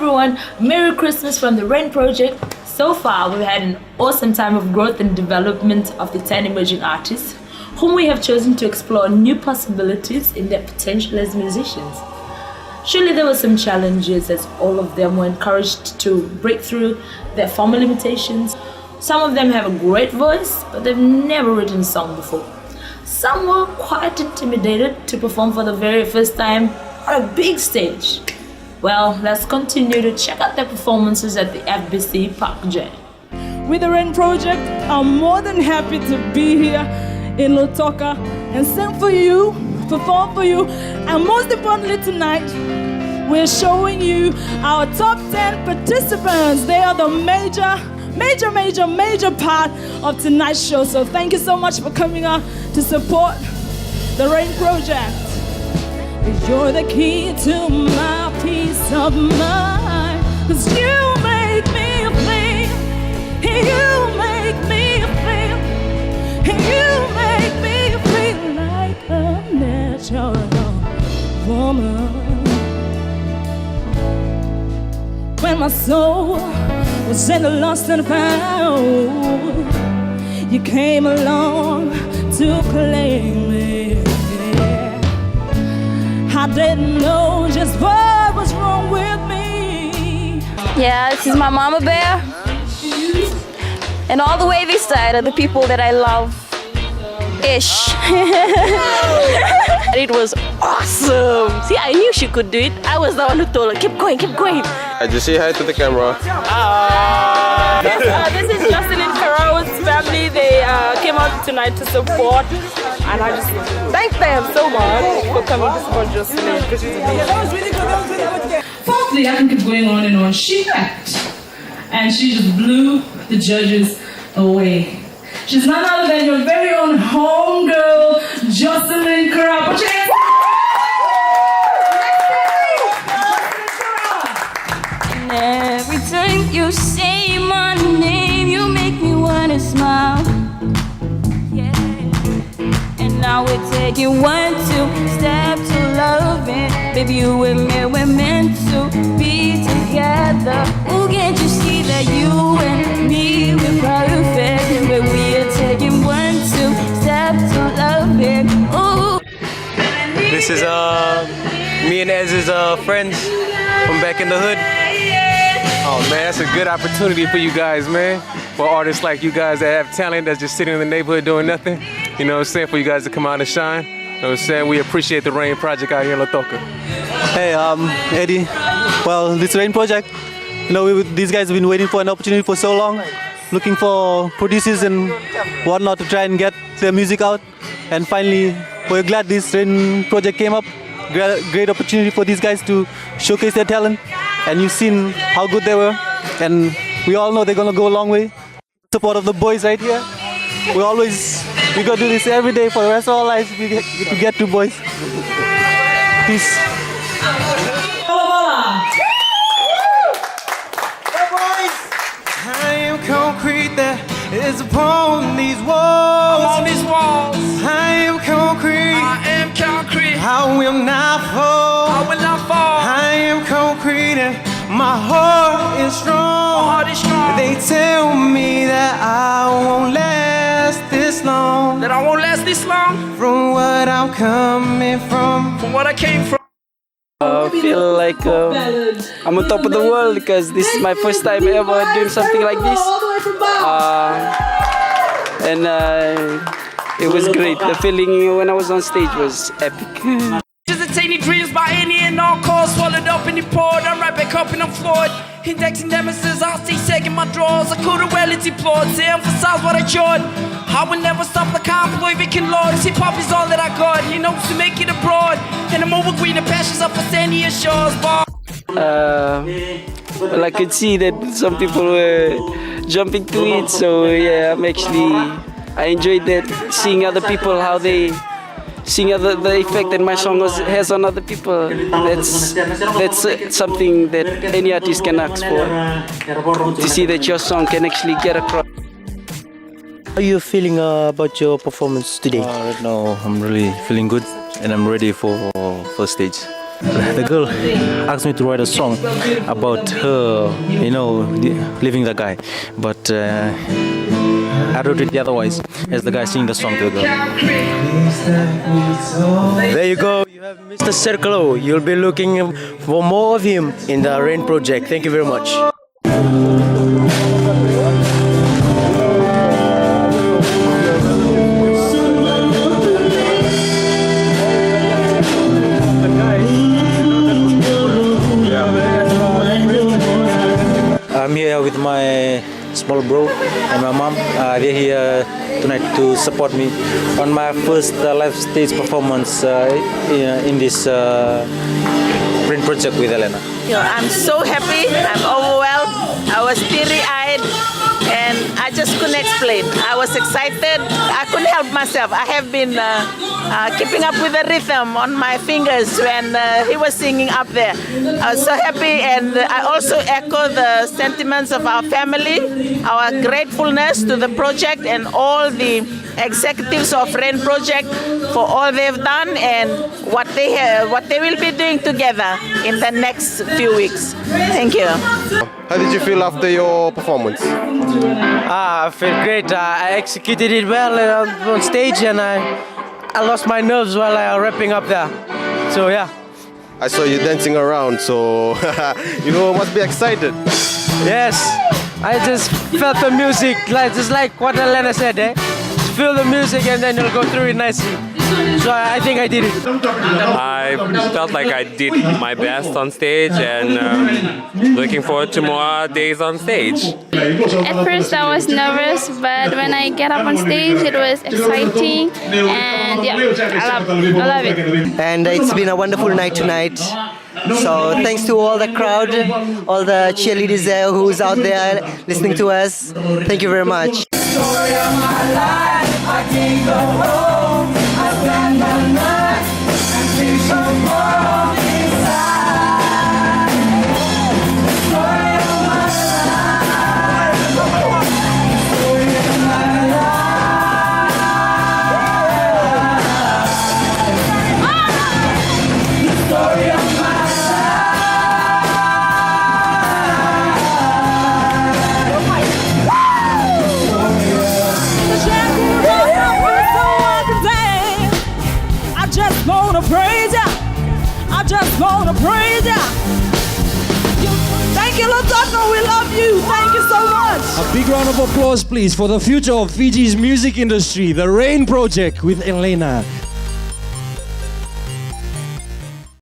everyone, Merry Christmas from the Rain Project. So far, we've had an awesome time of growth and development of the 10 emerging artists, whom we have chosen to explore new possibilities in their potential as musicians. Surely there were some challenges, as all of them were encouraged to break through their former limitations. Some of them have a great voice, but they've never written a song before. Some were quite intimidated to perform for the very first time on a big stage. Well, let's continue to check out their performances at the FBC Park J. With the Rain Project, I'm more than happy to be here in Lotoka and sing for you, perform for you, and most importantly tonight, we're showing you our top 10 participants. They are the major part of tonight's show. So thank you so much for coming out to support the Rain Project. You're the key to my peace of mind, 'cause you make me feel, you make me feel, you make me feel like a natural woman. When my soul was in the lost and found, you came along to claim me. I didn't know just what was wrong with me. Yeah, this is my mama bear. And all the way this side are the people that I love-ish. It was awesome. See, I knew she could do it. I was the one who told her, keep going, keep going. I just say hi to the camera. This is Justin and Carol's family. They came out tonight to support, and I just thank them so much for coming to support Justin. Firstly, I can keep going on and on. She act, and she just blew the judges away. She's none other than your very own homegirl, Jocelyn Carol. Put your hands up. And every time you say my name, you make me wanna smile. Yeah. And now we're taking 1, 2 steps to loving. Baby, you and me, we're meant to be together. Oh, can't you see that you and me, we're perfect? But we are taking 1, 2 steps to loving. Oh. This is me and Ez's friends from back in the hood. Oh man, that's a good opportunity for you guys, man. For artists like you guys that have talent that's just sitting in the neighborhood doing nothing. You know what I'm saying? For you guys to come out and shine. You know what I'm saying? We appreciate the Rain Project out here in Lotoka. Hey, Eddie. Well, this Rain Project, you know, these guys have been waiting for an opportunity for so long, looking for producers and whatnot to try and get their music out. And finally, we're glad this Rain Project came up. Great opportunity for these guys to showcase their talent. And you've seen how good they were. And we all know they're gonna go a long way. Support of the boys right here. We gotta do this every day for the rest of our lives. We get to boys. Peace. I am concrete that is upon these walls. I'm on these walls. I am concrete. I am concrete. I will not fall. I will not fall. I am concrete and my heart is strong. My heart is strong. They tell me that I won't last this long. That I won't last this long. From what I'm coming from. From what I came from. I feel like I'm on top of the world because this is my first time ever doing something like this. It was great. The feeling when I was on stage was epic. Just attaining dreams by any and all costs. Swallowed up and poured. I'm right back up and I'm floored. Indexing nemesis, I'll stay second my drawers. I could have well deplored to emphasize what I enjoyed. I will never stop like I'm employed, Viking Lord. Hip hop is all that I got. He knows to make it abroad. And I'm over green and passions up for sandy shores. Well, I could see that some people were jumping to it. So yeah, I enjoyed that, seeing other people how they. Seeing the effect that my song has on other people, that's something that any artist can ask for. To see that your song can actually get across. How are you feeling about your performance today? Right now, I'm really feeling good and I'm ready for first stage. The girl asked me to write a song about her, leaving the guy. But I wrote it the other way, as the guy singing the song to the girl. There you go. You have Mr. Circlo. You'll be looking for more of him in the Rain Project. Thank you very much. I'm here with my small bro and my mom. They're here tonight to support me on my first live stage performance in this print project with ELENA. I'm so happy, I'm overwhelmed, I was teary-eyed, and I just couldn't explain. I was excited, I couldn't help myself. I have been keeping up with the rhythm on my fingers when he was singing up there. I was so happy, and I also echo the sentiments of our family, our gratefulness to the project and all the executives of Rain Project for all they've done and what they will be doing together in the next few weeks. Thank you. How did you feel after your performance? I felt great. I executed it well on stage, and I lost my nerves while wrapping up there. So yeah. I saw you dancing around, so you must be excited. Yes, I just felt the music, just like what ELENA said, feel the music and then you'll go through it nicely. So I think I did it. I felt like I did my best on stage and looking forward to more days on stage. At first I was nervous, but when I get up on stage it was exciting and yeah, I love it. And it's been a wonderful night tonight. So thanks to all the crowd, all the cheerleaders there who's out there listening to us. Thank you very much. Story of my life, I can't go home. I spend the night and feel so warm inside. Story of my life. Story of my life. Story of my life. I just wanna praise ya. Thank you, Lotoko. We love you. Thank you so much. A big round of applause, please, for the future of Fiji's music industry, the Rain Project with ELENA.